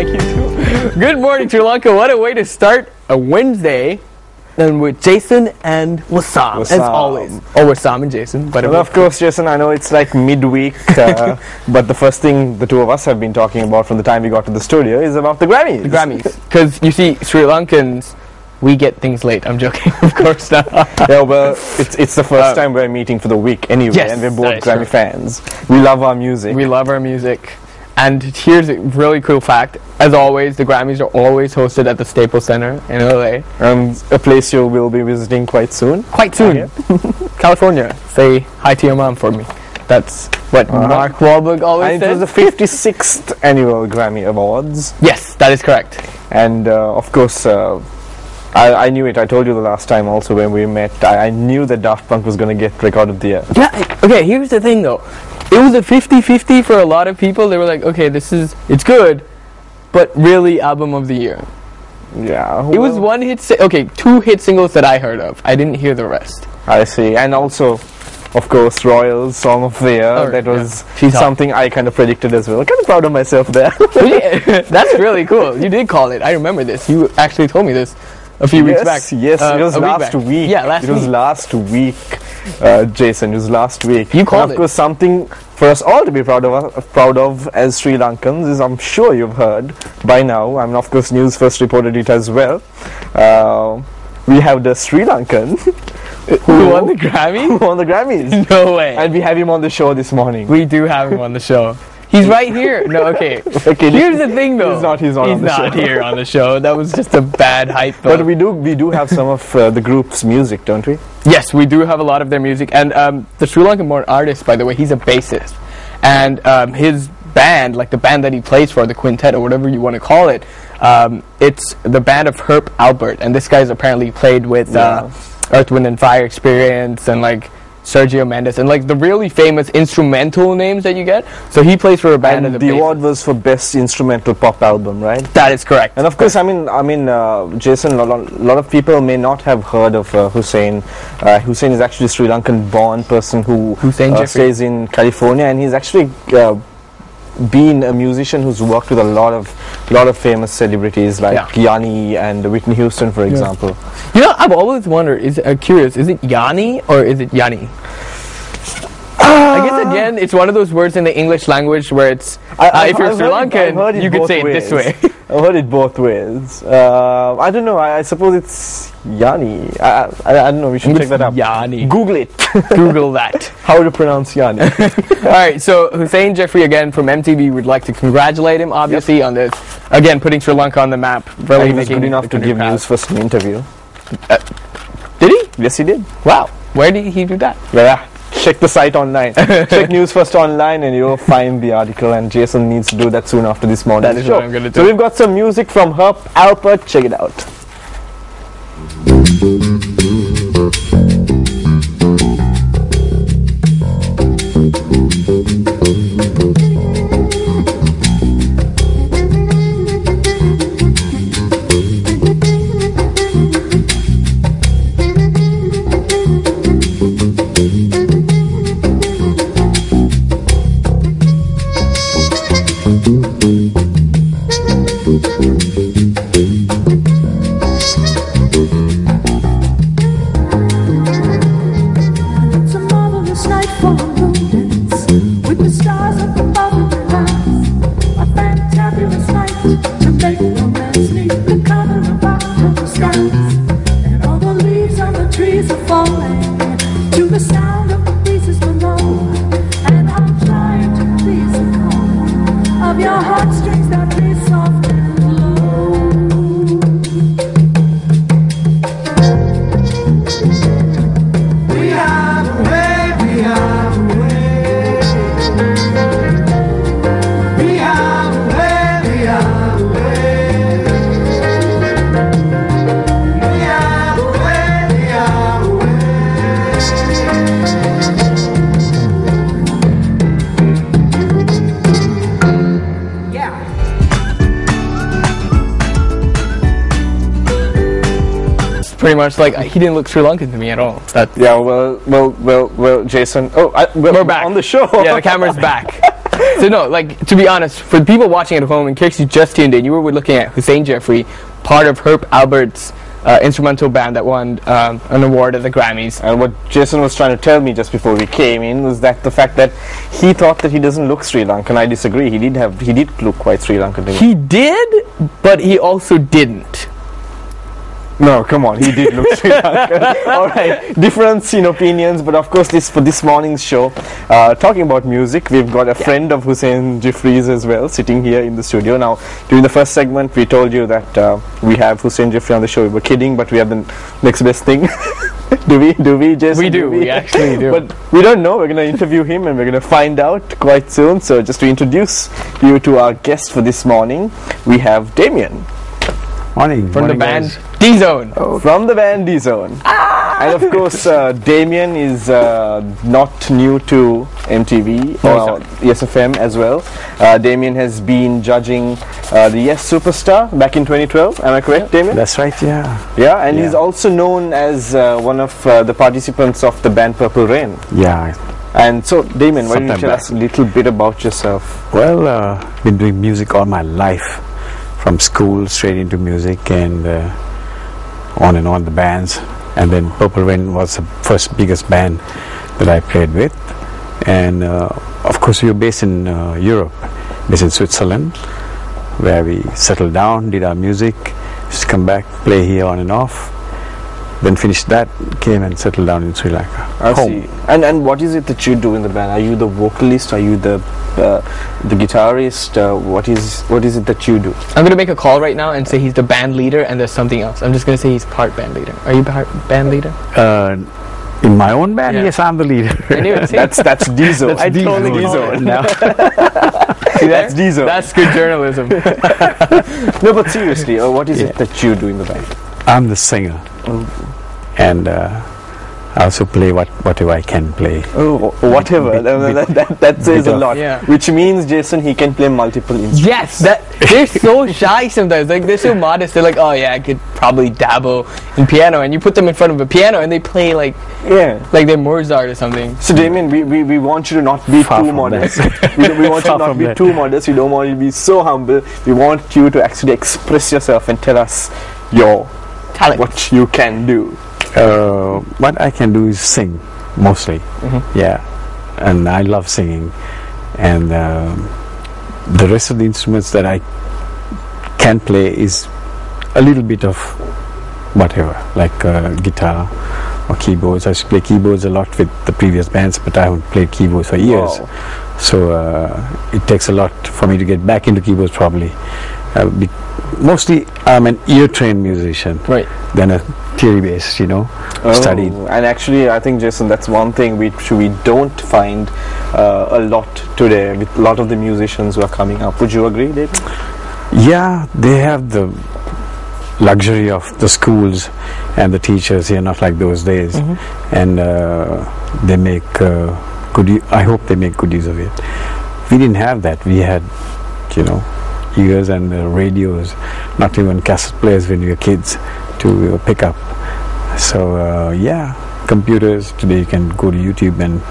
like you too. Good morning, Sri Lanka. What a way to start a Wednesday. And with Jason and Wassam, as always. Oh, Wassam and Jason. But well, of course, Jason, I know it's like midweek, but the first thing the two of us have been talking about from the time we got to the studio is about the Grammys. The Grammys. Because, you see, Sri Lankans, we get things late. I'm joking, of course not. Yeah, well, it's the first time we're meeting for the week anyway, yes, and we're both Grammy fans. We love our music. We love our music. And here's a really cool fact. As always, the Grammys are always hosted at the Staples Center in LA. A place you will be visiting quite soon. Quite soon. California. Say hi to your mom for me. That's what Mark Wahlberg always says. And it was the 56th annual Grammy Awards. Yes, that is correct. And of course, I knew it. I told you the last time also when we met. I knew that Daft Punk was going to get Record of the Year. Yeah, okay, here's the thing though. It was a 50-50 for a lot of people. They were like, okay, it's good, but really album of the year. Yeah. Well, it was one hit, two hit singles that I heard of. I didn't hear the rest. I see. And also, of course, Royal's Song of the Year. That was something I kind of predicted as well. I'm kind of proud of myself there. That's really cool. You did call it. I remember this. You actually told me this a few weeks back. Yes, it was last week. Yeah, last week. It was last week, Jason. It was last week. You called it. Of course, something for us all to be proud of as Sri Lankans is, I'm sure you've heard by now. I mean, of course, News First reported it as well. We have the Sri Lankan who won the Grammys. Who won the Grammys? No way. And we have him on the show this morning. We do have him on the show. He's right here. No, okay. Here's the thing, though. He's not here on the show. That was just a bad hype. Though. But we do have some of the group's music, don't we? Yes, we do have a lot of their music. And the Sri Lankan-born artist, by the way, he's a bassist. And his band, like the band that he plays for, the quintet or whatever you want to call it, it's the band of Herb Alpert. And this guy's apparently played with Earth, Wind and Fire Experience and like Sergio Mendes and like the really famous instrumental names that you get. So he plays for a band. And the award was for best instrumental pop album, right? That is correct. And of course, I mean, Jason, a lot of people may not have heard of Hussein. Hussein is actually a Sri Lankan-born person who stays in California, and he's actually been a musician who's worked with a lot of famous celebrities like Yanni and Whitney Houston, for example. You know, I've always wondered, curious, is it Yanni or is it Yanni? I guess again, it's one of those words in the English language where it's if you're Sri Lankan, you could say it this way. I've heard it both ways. I don't know. I suppose it's Yanni. I don't know. We should check that up. Yanni. Google it. Google that. How to pronounce Yanni. All right. So Hussein Jeffrey again from MTV would like to congratulate him, obviously, on this. Again, putting Sri Lanka on the map. Really he was good enough to give News First an interview. Did he? Yes, he did. Wow. Where did he do that? Yeah. Check the site online. Check News First online and you'll find the article, and Jason needs to do that soon after this morning. That is what I'm going to do. So we've got some music from Herb Alpert. Check it out. Pretty much like he didn't look Sri Lankan to me at all. Yeah, well, Jason. We're back on the show. Yeah, the camera's back. So no, like, to be honest, for the people watching at home, in case you just tuned in, you were looking at Hussein Jeffrey, part of Herb Alpert's instrumental band that won an award at the Grammys. And what Jason was trying to tell me just before we came in was that the fact that he thought that he doesn't look Sri Lankan. I disagree. He did look quite Sri Lankan to me. He did, but he also didn't. No, come on, he did look Sri Lankan. Alright, difference in opinions, but of course for this morning's show, talking about music, we've got a friend of Hussein Jeffrey's as well, sitting here in the studio. Now, during the first segment, we told you that we have Hussein Jeffrey on the show. We were kidding, but we have the next best thing. do we, Jason? We do, we actually do. But we don't know, we're going to interview him and we're going to find out quite soon. So just to introduce you to our guest for this morning, we have Damien. Morning. From the band D-Zone. Oh. From the band D-Zone. And of course, Damien is not new to MTV or ESFM as well. Damien has been judging the Yes Superstar back in 2012. Am I correct, Damien? That's right, yeah. Yeah, and he's also known as one of the participants of the band Purple Rain. Yeah. And so, Damien, why don't you tell us a little bit about yourself? Well, been doing music all my life. From school straight into music and on and on the bands, and then Purple Rain was the first biggest band that I played with, and of course we were based in Europe, based in Switzerland, where we settled down, did our music, just come back, play here on and off, then finished that, came and settled down in Sri Lanka. I see. And what is it that you do in the band? Are you the vocalist? Are you the guitarist? What is it that you do? I'm gonna make a call right now and say he's the band leader, and there's something else. I'm just gonna say he's part band leader. Are you part band leader? In my own band, yes, I'm the leader. That's D-Zone. I totally D-Zone now. See, that's D-Zone. That's good journalism. No, but seriously, what is it that you do in the band? I'm the singer, and I also play whatever I can play. Oh, whatever. That says a lot. Yeah. Which means, Jason, he can play multiple instruments. Yes, they're so shy sometimes. Like, they're so modest. They're like, oh yeah, I could probably dabble in piano, and you put them in front of a piano, and they play like they're Mozart or something. So, Damien, we want you to not be too modest. we want you to not be too modest. We don't want you to be so humble. We want you to actually express yourself and tell us your talent, what you can do. What I can do is sing, mostly. Yeah, and I love singing, and the rest of the instruments that I can play is a little bit of whatever, like guitar or keyboards. I used to play keyboards a lot with the previous bands, but I haven't played keyboards for years. Wow. So it takes a lot for me to get back into keyboards, probably. Mostly I'm an ear-trained musician, right, than a theory-based, studied. And actually, I think, Jason, that's one thing we don't find a lot today with a lot of the musicians who are coming up. Would you agree, David? Yeah, they have the luxury of the schools and the teachers here, not like those days, and they make I hope they make good use of it. We didn't have that. We had, ears and radios, not even cassette players when we were kids to pick up. So computers, today you can go to YouTube and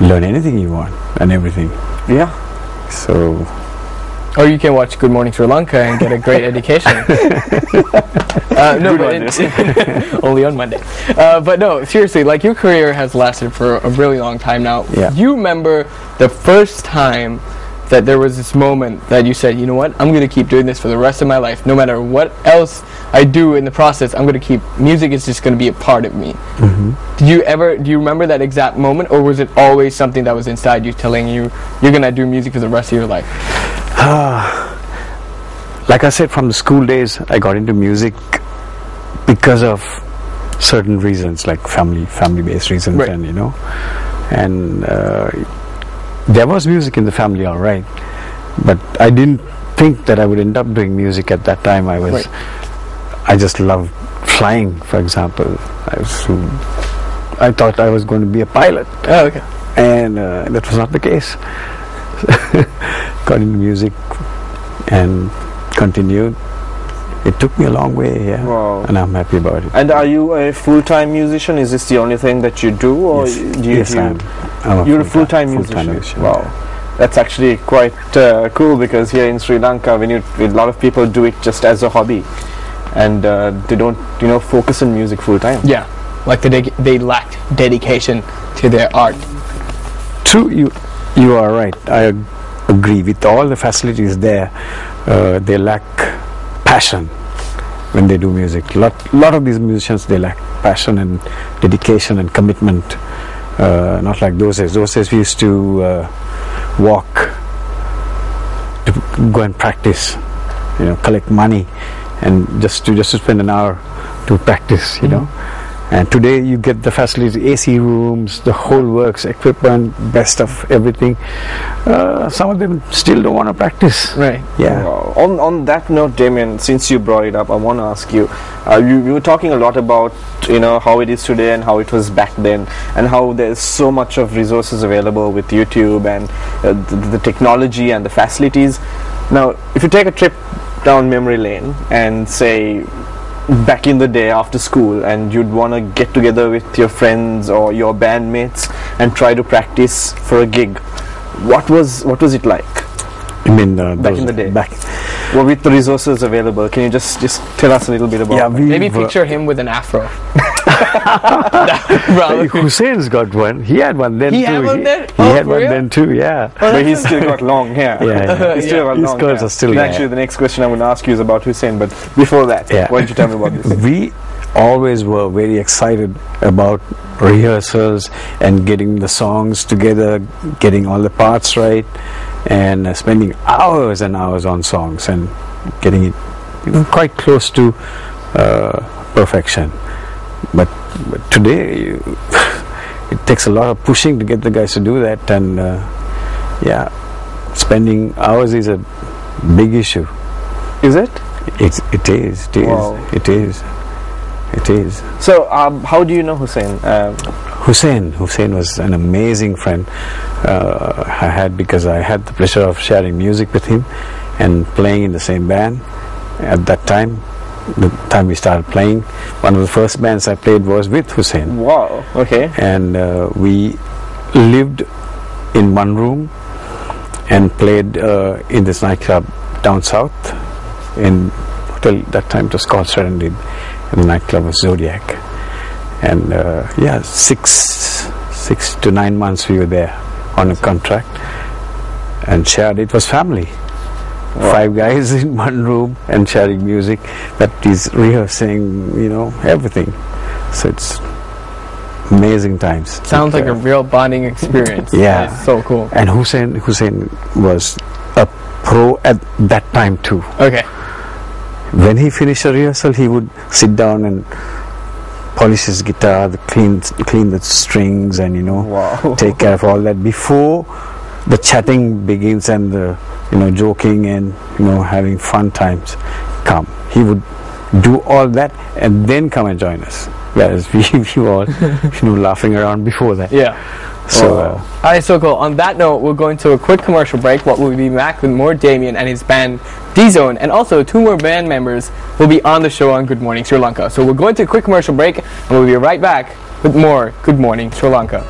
learn anything you want and everything. Yeah. So, or you can watch Good Morning Sri Lanka and get a great education. No, but only on Monday. But no, seriously, like, your career has lasted for a really long time now. Yeah. Do you remember the first time that there was this moment that you said, you know what, I'm going to keep doing this for the rest of my life, no matter what else I do in the process, I'm going to keep, music is just going to be a part of me. Do you remember that exact moment, or was it always something that was inside you telling you you're going to do music for the rest of your life? Like I said, from the school days, I got into music because of certain reasons, like family-based reasons, right. And there was music in the family, all right, but I didn't think that I would end up doing music at that time. I just loved flying, for example. I thought I was going to be a pilot. Oh, okay. And that was not the case. Got into music and continued. It took me a long way, yeah. Wow. And I'm happy about it. And are you a full-time musician? Is this the only thing that you do, or yes, I am. You're a full-time musician. Musician. Wow. That's actually quite cool, because here in Sri Lanka, a lot of people do it just as a hobby, and they don't, focus on music full time. Yeah, like they lacked dedication to their art. True, you are right. I agree. With all the facilities there, they lack passion when they do music. Lot of these musicians, they lack passion and dedication and commitment. Not like those days. Those days we used to walk to go and practice, collect money, and just to spend an hour to practice, And today you get the facilities, AC rooms, the whole works, equipment, best of everything. Some of them still don't want to practice. Right. Yeah. On that note, Damien, since you brought it up, I want to ask you, you were talking a lot about, how it is today and how it was back then, and how there's so much of resources available with YouTube and the technology and the facilities. Now, if you take a trip down memory lane and say, back in the day after school, and you'd want to get together with your friends or your bandmates and try to practice for a gig, what was it like? You mean back in the day? Well, with the resources available, can you just tell us a little bit about that? Maybe picture him with an afro. Hussein's got one. He had one then too. He had one then? He had one then too, yeah. But he's still got long hair. Yeah. He's still got His long curls hair. are still And there. actually, the next question I'm going to ask you is about Hussein, but before that, why don't you tell me about this? We always were very excited about rehearsals and getting the songs together, getting all the parts right, and spending hours and hours on songs and getting it quite close to perfection. But today it takes a lot of pushing to get the guys to do that, and spending hours is a big issue. Is it? It is. Wow. It is. So, how do you know Hussein? Hussein was an amazing friend I had, because I had the pleasure of sharing music with him and playing in the same band at that time. The time we started playing, one of the first bands I played was with Hussein. Wow. Okay. And we lived in one room and played in this nightclub down south in hotel. That time it was called Serenity, and the nightclub was Zodiac. And 6 to 9 months we were there on a contract and shared. It was family. Wow. 5 guys in one room and sharing music, that is rehearsing, everything. So it's amazing times. Sounds like a real bonding experience. Yeah. It's so cool. And Hussein was a pro at that time too. Okay. When he finished a rehearsal, he would sit down and polish his guitar, clean the strings, and wow. take care of all that before the chatting begins and the joking and having fun times come. He would do all that and then come and join us, whereas we were all laughing around before that. Yeah. So alright, so cool. On that note, we're going to a quick commercial break. We'll be back with more Damien and his band D-Zone, and also 2 more band members will be on the show on Good Morning Sri Lanka. So we're going to a quick commercial break, and we'll be right back with more Good Morning Sri Lanka.